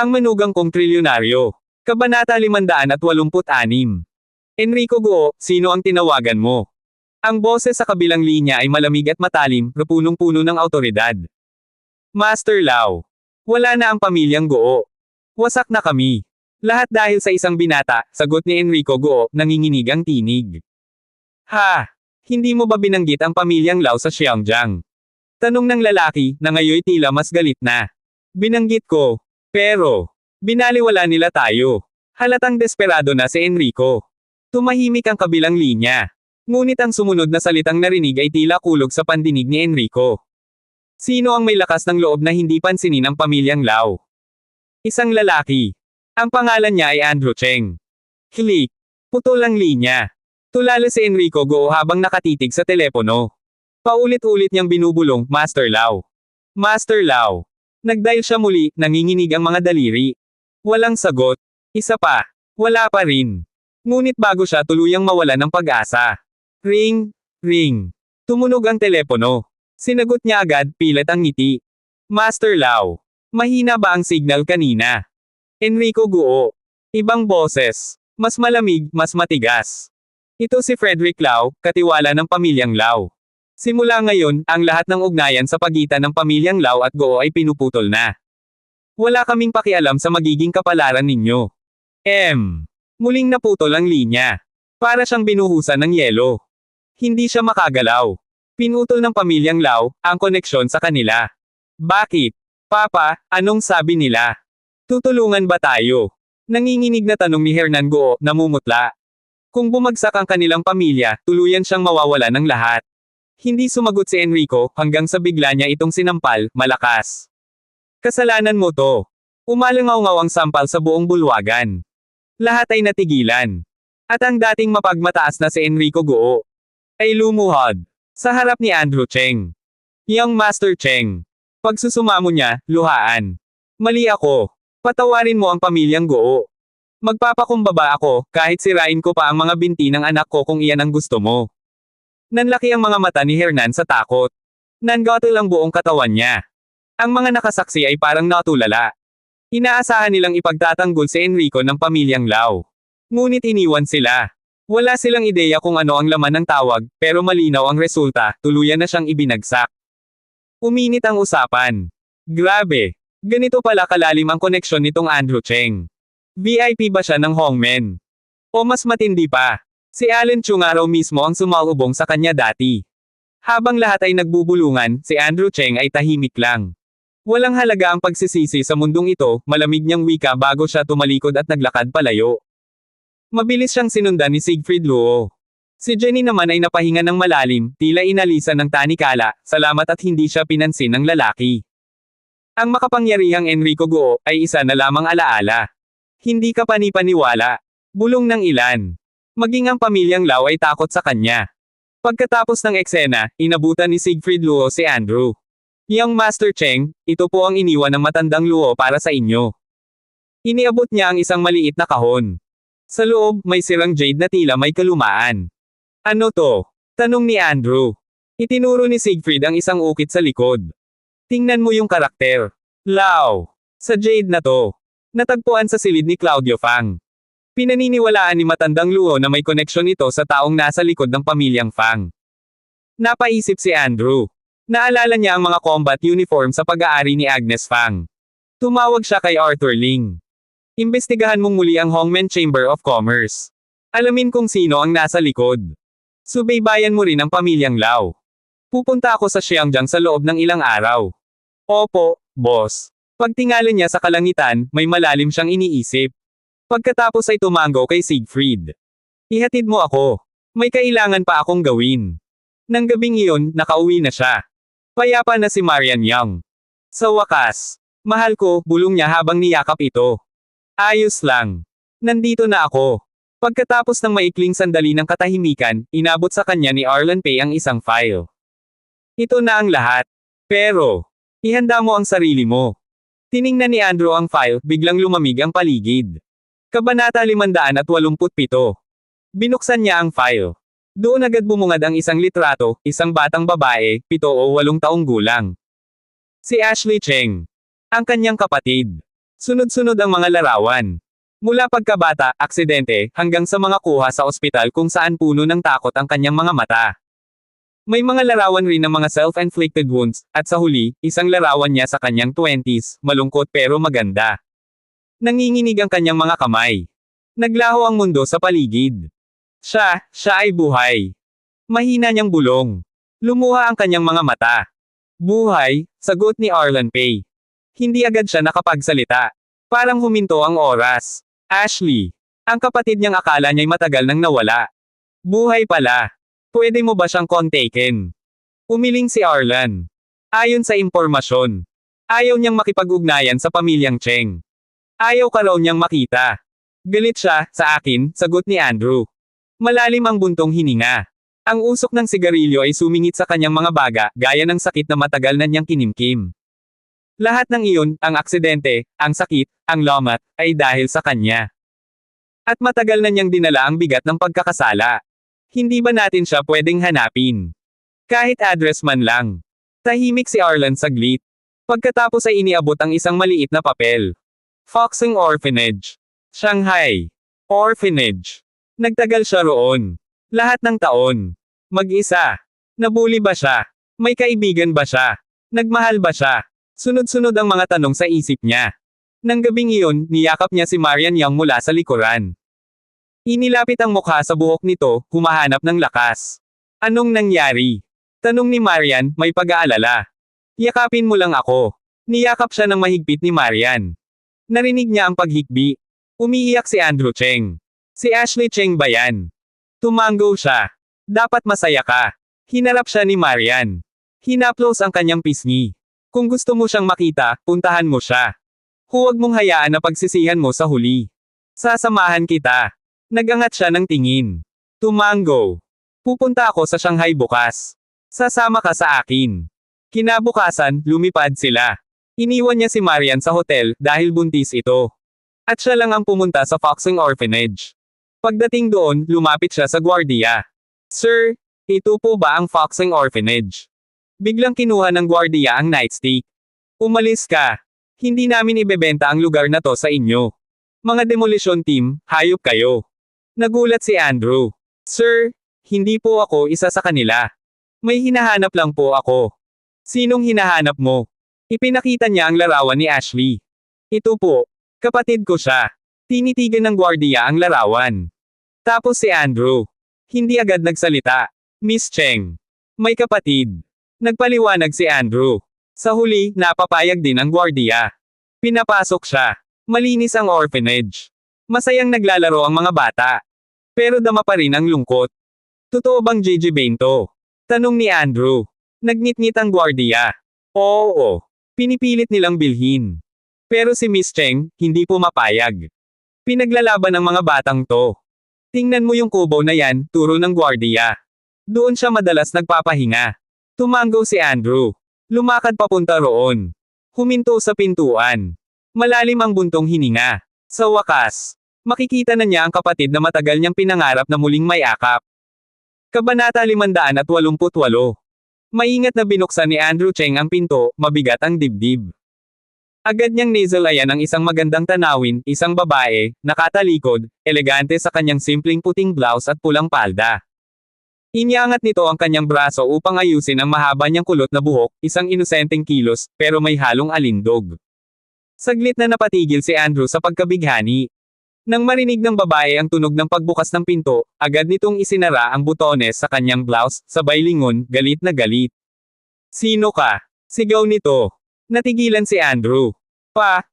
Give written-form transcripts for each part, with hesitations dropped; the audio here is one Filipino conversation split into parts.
Ang manugang kong trilyonaryo. Kabanata 586. Enrico Goo, sino ang tinawagan mo? Ang boses sa kabilang linya ay malamig at matalim, punong-puno ng awtoridad. Master Lau. Wala na ang pamilyang Goo. Wasak na kami. Lahat dahil sa isang binata, sagot ni Enrico Goo, nanginginig ang tinig. Ha! Hindi mo ba binanggit ang pamilyang Lau sa Xiaojiang? Tanong ng lalaki, na ngayoy tila mas galit na. Binanggit ko. Pero, binaliwala nila tayo. Halatang desperado na si Enrico. Tumahimik ang kabilang linya. Ngunit ang sumunod na salitang narinig ay tila kulog sa pandinig ni Enrico. Sino ang may lakas ng loob na hindi pansinin ang pamilyang Lau? Isang lalaki. Ang pangalan niya ay Andrew Cheng. Click. Putol ang linya. Tulala si Enrico Goo habang nakatitig sa telepono. Paulit-ulit niyang binubulong, Master Lau. Master Lau. Nagdial siya muli, nanginginig ang mga daliri. Walang sagot. Isa pa. Wala pa rin. Ngunit bago siya tuluyang mawala ng pag-asa. Ring, ring. Tumunog ang telepono. Sinagot niya agad, pilit ang ngiti. Master Lau. Mahina ba ang signal kanina? Enrico Goo. Ibang boses. Mas malamig, mas matigas. Ito si Frederick Lau, katiwala ng pamilyang Lau. Simula ngayon, ang lahat ng ugnayan sa pagitan ng pamilyang Lau at Goo ay pinuputol na. Wala kaming pakialam sa magiging kapalaran ninyo. Muling naputol ang linya. Para siyang binuhusan ng yelo. Hindi siya makagalaw. Pinutol ng pamilyang Lau, ang koneksyon sa kanila. Bakit? Papa, anong sabi nila? Tutulungan ba tayo? Nanginginig na tanong ni Hernan Goo, namumutla. Kung bumagsak ang kanilang pamilya, tuluyan siyang mawawala ng lahat. Hindi sumagot si Enrico, hanggang sa bigla niya itong sinampal, malakas. Kasalanan mo to. Umalangaw-ngaw ang sampal sa buong bulwagan. Lahat ay natigilan. At ang dating mapagmataas na si Enrico Goo ay lumuhod sa harap ni Andrew Cheng. Young Master Cheng. Pagsusumamo niya, luhaan. Mali ako. Patawarin mo ang pamilyang Goo. Magpapakumbaba ako, kahit sirain ko pa ang mga binti ng anak ko kung iyan ang gusto mo. Nanlaki ang mga mata ni Hernan sa takot. Nangatul ang buong katawan niya. Ang mga nakasaksi ay parang natulala. Inaasahan nilang ipagtatanggol si Enrico ng pamilyang Lau. Ngunit iniwan sila. Wala silang ideya kung ano ang laman ng tawag, pero malinaw ang resulta, tuluyan na siyang ibinagsak. Uminit ang usapan. Grabe. Ganito pala kalalim ang koneksyon nitong Andrew Cheng. VIP ba siya ng Hongmen? O mas matindi pa, si Allen Chung araw mismo ang sumalubong sa kanya dati. Habang lahat ay nagbubulungan, si Andrew Cheng ay tahimik lang. Walang halaga ang pagsisisi sa mundong ito, malamig niyang wika bago siya tumalikod at naglakad palayo. Mabilis siyang sinundan ni Siegfried Luo. Si Jenny naman ay napahinga ng malalim, tila inalisan ng tanikala, salamat at hindi siya pinansin ng lalaki. Ang makapangyarihang Enrico Goo ay isa na lamang alaala. Hindi ka panipaniwala. Bulong ng ilan. Maging ang pamilyang Lau ay takot sa kanya. Pagkatapos ng eksena, inabutan ni Siegfried Luo si Andrew. Young Master Cheng, ito po ang iniwan ng matandang Luo para sa inyo. Iniabot niya ang isang maliit na kahon. Sa loob, may sirang jade na tila may kalumaan. Ano to? Tanong ni Andrew. Itinuro ni Siegfried ang isang ukit sa likod. Tingnan mo yung karakter. Lau. Sa jade na to. Natagpuan sa silid ni Claudio Fang. Pinaniniwalaan ni matandang Luo na may koneksyon ito sa taong nasa likod ng pamilyang Fang. Napaisip si Andrew. Naalala niya ang mga combat uniform sa pag-aari ni Agnes Fang. Tumawag siya kay Arthur Ling. Imbestigahan mong muli ang Hongmen Chamber of Commerce. Alamin kung sino ang nasa likod. Subaybayan mo rin ang pamilyang Lau. Pupunta ako sa Xiaojiang sa loob ng ilang araw. Opo, boss. Pagtingala niya sa kalangitan, may malalim siyang iniisip. Pagkatapos ay tumango kay Siegfried. Ihatid mo ako. May kailangan pa akong gawin. Nang gabing iyon, nakauwi na siya. Payapa na si Marian Young. Sa wakas. Mahal ko, bulong niya habang niyakap ito. Ayos lang. Nandito na ako. Pagkatapos ng maikling sandali ng katahimikan, inabot sa kanya ni Arlan Pei ang isang file. Ito na ang lahat. Pero, ihanda mo ang sarili mo. Tiningnan ni Andrew ang file, biglang lumamig ang paligid. Kabanata 587. Binuksan niya ang file. Doon agad bumungad ang isang litrato, isang batang babae, 7 o 8 taong gulang. Si Ashley Cheng. Ang kanyang kapatid. Sunod-sunod ang mga larawan. Mula pagkabata, aksidente, hanggang sa mga kuha sa ospital kung saan puno ng takot ang kanyang mga mata. May mga larawan rin ng mga self-inflicted wounds, at sa huli, isang larawan niya sa kanyang 20s, malungkot pero maganda. Nanginginig ang kanyang mga kamay. Naglaho ang mundo sa paligid. Siya ay buhay. Mahina niyang bulong. Lumuha ang kanyang mga mata. Buhay, sagot ni Arlan Pay. Hindi agad siya nakapagsalita. Parang huminto ang oras. Ashley. Ang kapatid niyang akala niya'y matagal nang nawala. Buhay pala. Pwede mo ba siyang kontakin? Umiling si Arlan. Ayon sa impormasyon. Ayaw niyang makipag-ugnayan sa pamilyang Cheng. Ayaw ka raw niyang makita. Galit siya, sa akin, sagot ni Andrew. Malalim ang buntong hininga. Ang usok ng sigarilyo ay sumingit sa kanyang mga baga, gaya ng sakit na matagal na niyang kinimkim. Lahat ng iyon, ang aksidente, ang sakit, ang lomat, ay dahil sa kanya. At matagal na niyang dinala ang bigat ng pagkakasala. Hindi ba natin siya pwedeng hanapin? Kahit address man lang. Tahimik si Arlan saglit. Pagkatapos ay iniabot ang isang maliit na papel. Foxing Orphanage. Shanghai. Orphanage. Nagtagal siya roon. Lahat ng taon. Mag-isa. Nabuli ba siya? May kaibigan ba siya? Nagmahal ba siya? Sunod-sunod ang mga tanong sa isip niya. Nang gabing iyon, niyakap niya si Marian Young mula sa likuran. Inilapit ang mukha sa buhok nito, humahanap ng lakas. Anong nangyari? Tanong ni Marian, may pag-aalala. Yakapin mo lang ako. Niyakap siya ng mahigpit ni Marian. Narinig niya ang paghikbi. Umiiyak si Andrew Cheng. Si Ashley Cheng ba yan? Tumango siya. Dapat masaya ka. Hinarap siya ni Marian. Hinaplos ang kanyang pisngi. Kung gusto mo siyang makita, puntahan mo siya. Huwag mong hayaan na pagsisihan mo sa huli. Sasamahan kita. Nagangat siya ng tingin. Tumango. Pupunta ako sa Shanghai bukas. Sasama ka sa akin. Kinabukasan, lumipad sila. Iniwan niya si Marian sa hotel, dahil buntis ito. At siya lang ang pumunta sa Foxing Orphanage. Pagdating doon, lumapit siya sa gwardiya. Sir, ito po ba ang Foxing Orphanage? Biglang kinuha ng gwardiya ang nightstick. Umalis ka. Hindi namin ibebenta ang lugar na to sa inyo. Mga demolition team, hayop kayo. Nagulat si Andrew. Sir, hindi po ako isa sa kanila. May hinahanap lang po ako. Sinong hinahanap mo? Ipinakita niya ang larawan ni Ashley. Ito po. Kapatid ko siya. Tinitigan ng gwardiya ang larawan. Tapos si Andrew. Hindi agad nagsalita. Miss Cheng. May kapatid. Nagpaliwanag si Andrew. Sa huli, napapayag din ang gwardiya. Pinapasok siya. Malinis ang orphanage. Masayang naglalaro ang mga bata. Pero dama pa rin ang lungkot. Totoo bang JJ Bento? Tanong ni Andrew. Nagngit-ngit ang gwardiya. Oo. Pinipilit nilang bilhin. Pero si Miss Cheng, hindi pumapayag. Pinaglalaban ng mga batang to. Tingnan mo yung kubo na yan, turo ng gwardiya. Doon siya madalas nagpapahinga. Tumango si Andrew. Lumakad papunta roon. Huminto sa pintuan. Malalim ang buntong hininga. Sa wakas, makikita na niya ang kapatid na matagal niyang pinangarap na muling may akap. Kabanata 588. Maingat na binuksan ni Andrew Cheng ang pinto, mabigat ang dibdib. Agad niyang nasalayan ang isang magandang tanawin, isang babae, nakatalikod, elegante sa kanyang simpleng puting blouse at pulang palda. Iniangat nito ang kanyang braso upang ayusin ang mahaba niyang kulot na buhok, isang inosenteng kilos, pero may halong alindog. Saglit na napatigil si Andrew sa pagkabighani. Nang marinig ng babae ang tunog ng pagbukas ng pinto, agad nitong isinara ang butones sa kanyang blouse, sabay lingon, galit na galit. Sino ka? Sigaw nito. Natigilan si Andrew.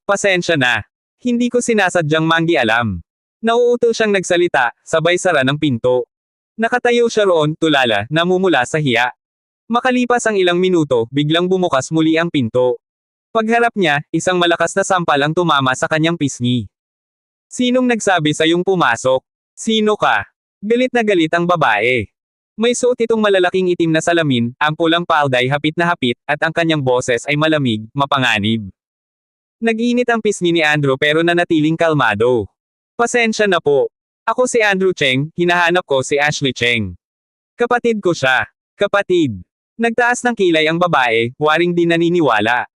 Pasensya na. Hindi ko sinasadyang manggialam. Nauuto siyang nagsalita, sabay sara ng pinto. Nakatayo siya roon, tulala, namumula sa hiya. Makalipas ang ilang minuto, biglang bumukas muli ang pinto. Pagharap niya, isang malakas na sampal ang tumama sa kanyang pisngi. Sinong nagsabi sa iyong pumasok? Sino ka? Galit na galit ang babae. May suot itong malalaking itim na salamin, ang pulang palday hapit na hapit, at ang kanyang boses ay malamig, mapanganib. Nag-init ang pisngi ni Andrew pero nanatiling kalmado. Pasensya na po. Ako si Andrew Cheng, hinahanap ko si Ashley Cheng. Kapatid ko siya. Kapatid. Nagtaas ng kilay ang babae, waring di naniniwala.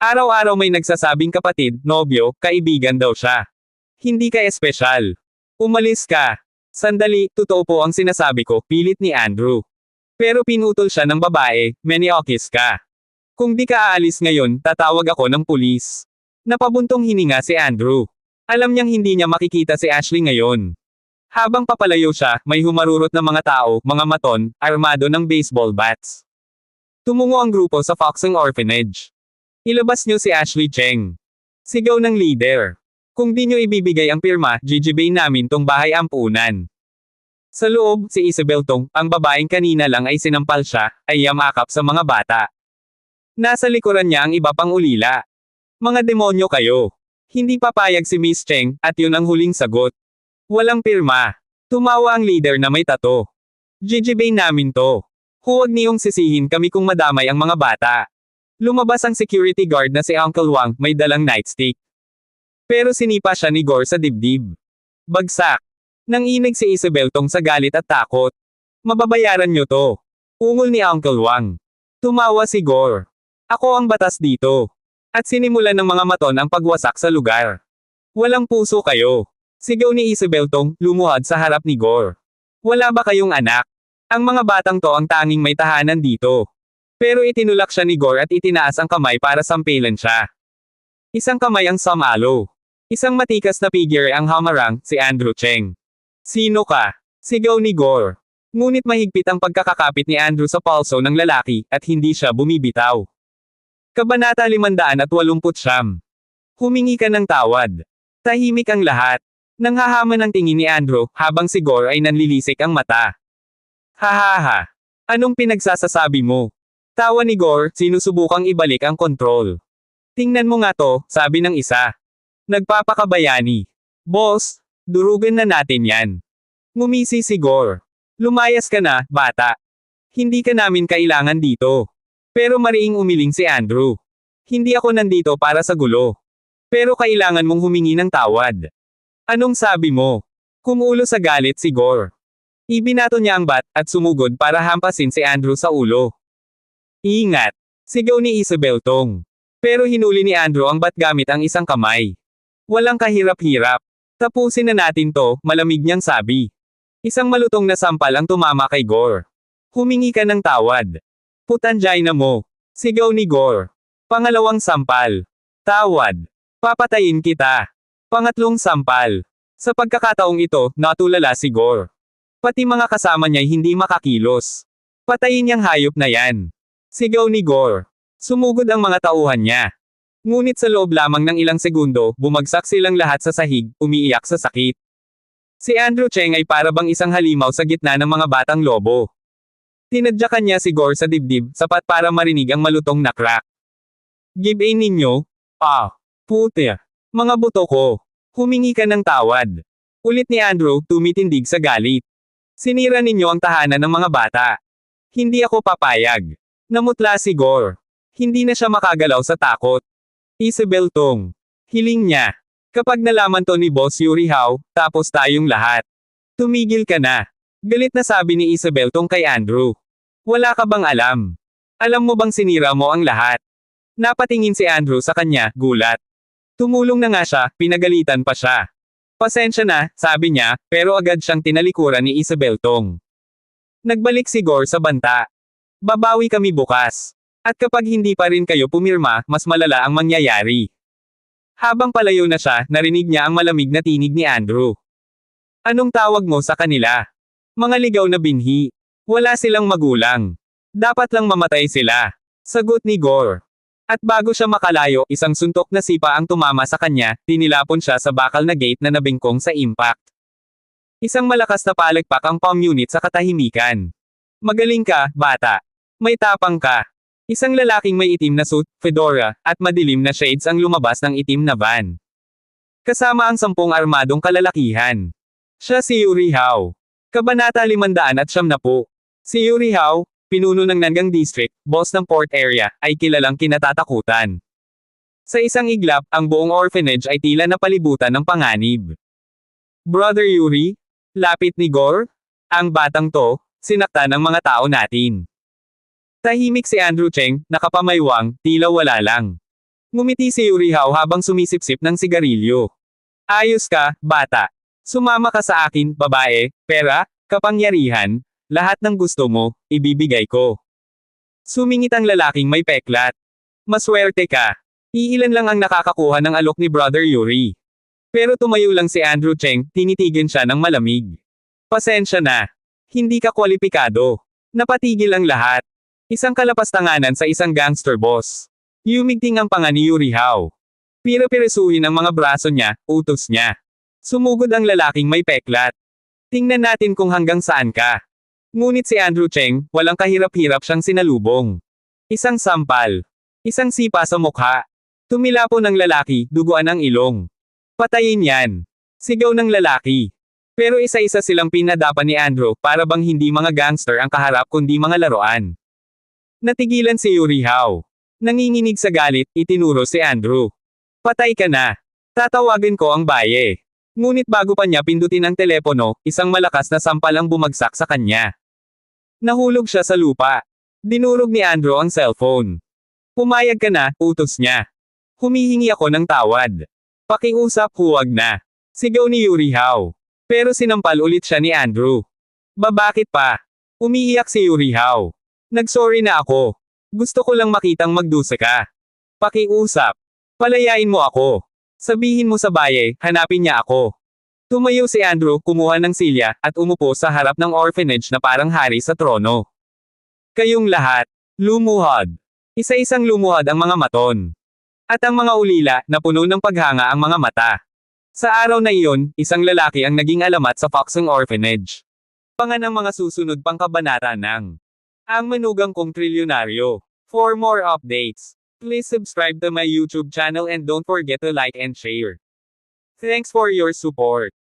Araw-araw may nagsasabing kapatid, nobyo, kaibigan daw siya. Hindi ka espesyal. Umalis ka. Sandali, totoo po ang sinasabi ko, pilit ni Andrew. Pero pinutol siya ng babae, Meniochis ka. Kung di ka aalis ngayon, tatawag ako ng pulis. Napabuntong hininga si Andrew. Alam niyang hindi niya makikita si Ashley ngayon. Habang papalayo siya, may humarurot na mga tao, mga maton, armado ng baseball bats. Tumungo ang grupo sa Foxing Orphanage. Ilabas niyo si Ashley Cheng. Sigaw ng leader. Kung di niyo ibibigay ang pirma, GGBay namin tong bahay ampunan. Sa loob, si Isabel Tong, ang babaeng kanina lang ay sinampal siya, ay yamakap sa mga bata. Nasa likuran niya ang iba pang ulila. Mga demonyo kayo. Hindi papayag si Miss Cheng, at yun ang huling sagot. Walang pirma. Tumawa ang leader na may tato. GGBay namin to. Huwag niyong sisihin kami kung madamay ang mga bata. Lumabas ang security guard na si Uncle Wang, may dalang nightstick. Pero sinipa siya ni Gore sa dibdib. Bagsak. Nanginig si Isabel Tong sa galit at takot. Mababayaran niyo to. Ungol ni Uncle Wang. Tumawa si Gore. Ako ang batas dito. At sinimulan ng mga maton ang pagwasak sa lugar. Walang puso kayo. Sigaw ni Isabel Tong, lumuhad sa harap ni Gore. Wala ba kayong anak? Ang mga batang to ang tanging may tahanan dito. Pero itinulak siya ni Gore at itinaas ang kamay para sampilan siya. Isang kamay ang sumalo. Isang matikas na figure ang hamarang, si Andrew Cheng. Sino ka? Sigaw ni Gore. Ngunit mahigpit ang pagkakakapit ni Andrew sa palso ng lalaki, at hindi siya bumibitaw. Kabanata 589. Humingi ka ng tawad. Tahimik ang lahat. Nanghahaman ang tingin ni Andrew, habang si Gore ay nanlilisik ang mata. Hahaha. Anong pinagsasasabi mo? Tawa ni Gore, sinusubukang ibalik ang kontrol. Tingnan mo nga to, sabi ng isa. Nagpapakabayani. Boss, durugan na natin yan. Ngumisi si Gore. Lumayas ka na, bata. Hindi ka namin kailangan dito. Pero mariing umiling si Andrew. Hindi ako nandito para sa gulo. Pero kailangan mong humingi ng tawad. Anong sabi mo? Kumulo sa galit si Gore. Ibinato niya ang bat, at sumugod para hampasin si Andrew sa ulo. Ingat! Sigaw ni Isabel Tong. Pero hinuli ni Andrew ang bat gamit ang isang kamay. Walang kahirap-hirap. Tapusin na natin to, malamig niyang sabi. Isang malutong na sampal ang tumama kay Gore. Humingi ka ng tawad. Putanjay na mo. Sigaw ni Gore. Pangalawang sampal. Tawad. Papatayin kita. Pangatlong sampal. Sa pagkakataong ito, natulala si Gore. Pati mga kasama niya'y hindi makakilos. Patayin niyang hayop na yan. Sigaw ni Gore. Sumugod ang mga tauhan niya. Ngunit sa loob lamang ng ilang segundo, bumagsak silang lahat sa sahig, umiiyak sa sakit. Si Andrew Cheng ay parabang isang halimaw sa gitna ng mga batang lobo. Tinadyakan niya si Gore sa dibdib, sapat para marinig ang malutong na crack. Give in ninyo? Puti. Mga buto ko. Humingi ka ng tawad. Ulit ni Andrew, tumitindig sa galit. Sinira ninyo ang tahanan ng mga bata. Hindi ako papayag. Namutla si Gore. Hindi na siya makagalaw sa takot. Isabel Tong. Hiling niya. Kapag nalaman to ni Boss Yuri Hao, tapos tayong lahat. Tumigil ka na. Galit na sabi ni Isabel Tong kay Andrew. Wala ka bang alam? Alam mo bang sinira mo ang lahat? Napatingin si Andrew sa kanya, gulat. Tumulong na nga siya, pinagalitan pa siya. Pasensya na, sabi niya, pero agad siyang tinalikuran ni Isabel Tong. Nagbalik si Gore sa banta. Babawi kami bukas. At kapag hindi pa rin kayo pumirma, mas malala ang mangyayari. Habang palayo na siya, narinig niya ang malamig na tinig ni Andrew. Anong tawag mo sa kanila? Mga ligaw na binhi. Wala silang magulang. Dapat lang mamatay sila. Sagot ni Gore. At bago siya makalayo, isang suntok na sipa ang tumama sa kanya, tinilapon siya sa bakal na gate na nabingkong sa impact. Isang malakas na palagpak ang palm unit sa katahimikan. Magaling ka, bata. May tapang ka. Isang lalaking may itim na suit, fedora, at madilim na shades ang lumabas ng itim na van. Kasama ang 10 armadong kalalakihan. Siya si Yuri Hao. Kabanata 590. Si Yuri Hao, pinuno ng Nangang District, boss ng port area, ay kilalang kinatatakutan. Sa isang iglap, ang buong orphanage ay tila napalibutan ng panganib. Brother Yuri? Lapit ni Gore? Ang batang to, sinakta ng mga tao natin. Tahimik si Andrew Cheng, nakapamaywang, tila wala lang. Ngumiti si Yurihao habang sumisipsip ng sigarilyo. Ayos ka, bata. Sumama ka sa akin, babae, pera, kapangyarihan, lahat ng gusto mo, ibibigay ko. Sumingit ang lalaking may peklat. Maswerte ka. Iilan lang ang nakakakuha ng alok ni Brother Yuri. Pero tumayo lang si Andrew Cheng, tinitigan siya ng malamig. Pasensya na. Hindi ka kwalipikado. Napatigil ang lahat. Isang kalapastanganan sa isang gangster boss. Yumigting ang panga ni Yurihao. Pira-pirisuhin ang mga braso niya, utos niya. Sumugod ang lalaking may peklat. Tingnan natin kung hanggang saan ka. Ngunit si Andrew Cheng, walang kahirap-hirap siyang sinalubong. Isang sampal. Isang sipa sa mukha. Tumilapo ng lalaki, duguan ang ilong. Patayin yan. Sigaw ng lalaki. Pero isa-isa silang pinadapan ni Andrew para bang hindi mga gangster ang kaharap kundi mga laruan. Natigilan si Yurihao. Nanginginig sa galit, itinuro si Andrew. Patay ka na. Tatawagin ko ang baye. Ngunit bago pa niya pindutin ang telepono, isang malakas na sampal ang bumagsak sa kanya. Nahulog siya sa lupa. Dinurog ni Andrew ang cellphone. Pumayag ka na, utos niya. Humihingi ako ng tawad. Pakiusap, huwag na. Sigaw ni Yurihao. Pero sinampal ulit siya ni Andrew. Bakit pa? Umiiyak si Yurihao. Nagsorry na ako. Gusto ko lang makitang magdusa ka. Pakiusap. Palayain mo ako. Sabihin mo sa baye, hanapin niya ako. Tumayo si Andrew, kumuha ng silya, at umupo sa harap ng orphanage na parang hari sa trono. Kayong lahat. Lumuhod. Isa-isang lumuhod ang mga maton. At ang mga ulila, na puno ng paghanga ang mga mata. Sa araw na iyon, isang lalaki ang naging alamat sa Foxung Orphanage. Pangan ang mga susunod pang kabanata ng Ang Manugang Kong Trilyonaryo. For more updates, please subscribe to my YouTube channel and don't forget to like and share. Thanks for your support.